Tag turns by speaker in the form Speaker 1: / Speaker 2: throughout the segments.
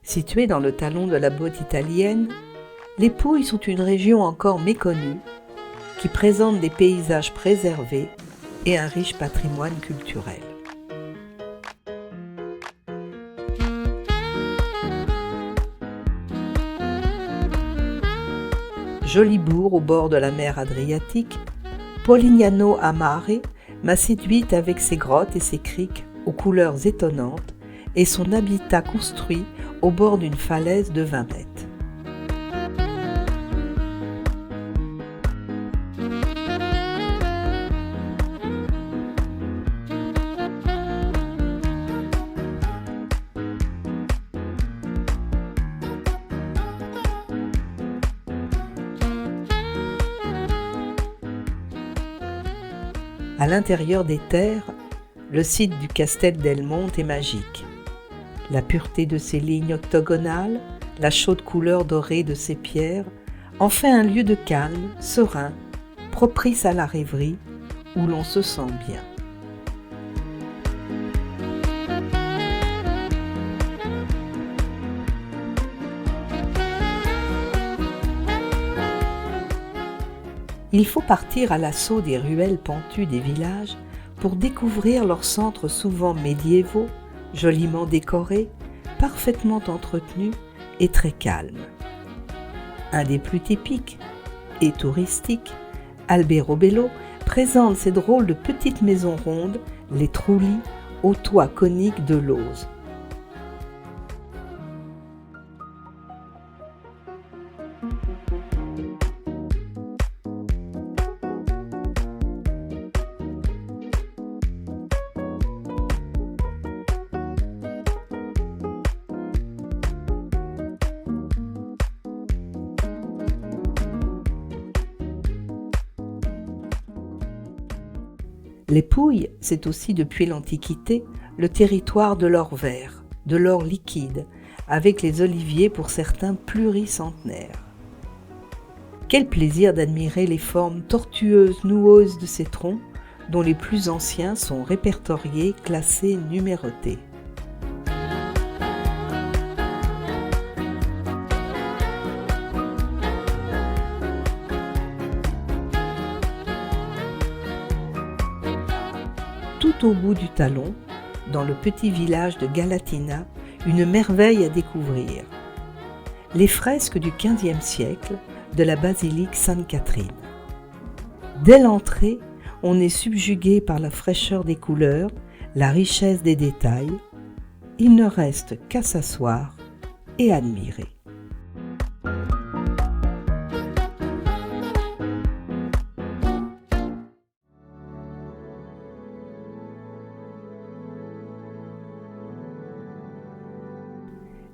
Speaker 1: Situées dans le talon de la botte italienne, les Pouilles sont une région encore méconnue qui présente des paysages préservés et un riche patrimoine culturel. Joli bourg au bord de la mer Adriatique, Polignano a Mare m'a séduite avec ses grottes et ses criques aux couleurs étonnantes et son habitat construit au bord d'une falaise de 20 mètres. À l'intérieur des terres, le site du Castel del Monte est magique. La pureté de ses lignes octogonales, la chaude couleur dorée de ses pierres, en fait un lieu de calme, serein, propice à la rêverie, où l'on se sent bien. Il faut partir à l'assaut des ruelles pentues des villages pour découvrir leurs centres souvent médiévaux, joliment décorés, parfaitement entretenus et très calmes. Un des plus typiques et touristiques, Alberobello, présente ces drôles de petites maisons rondes, les trulli, aux toits coniques de lauze. Les Pouilles, c'est aussi depuis l'Antiquité le territoire de l'or vert, de l'or liquide, avec les oliviers pour certains pluricentenaires. Quel plaisir d'admirer les formes tortueuses, noueuses de ces troncs, dont les plus anciens sont répertoriés, classés, numérotés. Tout au bout du talon, dans le petit village de Galatina, une merveille à découvrir. Les fresques du XVe siècle de la basilique Sainte-Catherine. Dès l'entrée, on est subjugué par la fraîcheur des couleurs, la richesse des détails. Il ne reste qu'à s'asseoir et admirer.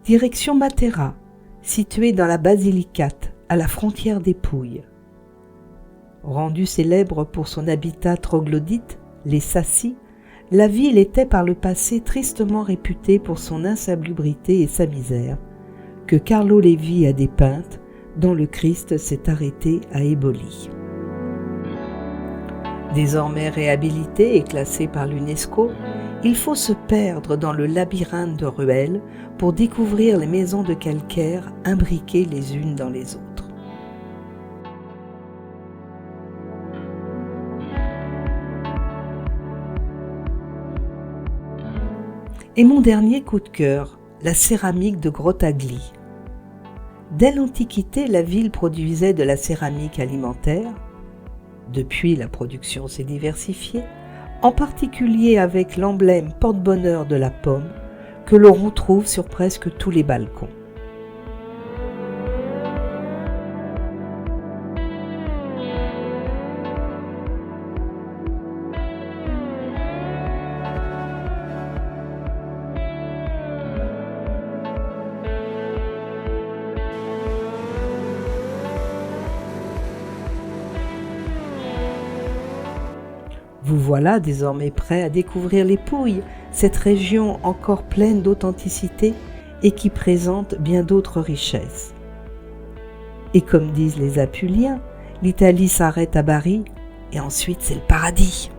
Speaker 1: Direction Matera, située dans la Basilicate, à la frontière des Pouilles. Rendue célèbre pour son habitat troglodyte, les Sassi, la ville était par le passé tristement réputée pour son insalubrité et sa misère, que Carlo Levi a dépeinte, dont le Christ s'est arrêté à Eboli. Désormais réhabilité et classé par l'UNESCO, il faut se perdre dans le labyrinthe de ruelles pour découvrir les maisons de calcaire imbriquées les unes dans les autres. Et mon dernier coup de cœur, la céramique de Grottaglie. Dès l'Antiquité, la ville produisait de la céramique alimentaire. Depuis, la production s'est diversifiée, en particulier avec l'emblème porte-bonheur de la pomme que l'on retrouve sur presque tous les balcons. Vous voilà désormais prêt à découvrir les Pouilles, cette région encore pleine d'authenticité et qui présente bien d'autres richesses. Et comme disent les Apuliens, l'Italie s'arrête à Bari et ensuite c'est le paradis.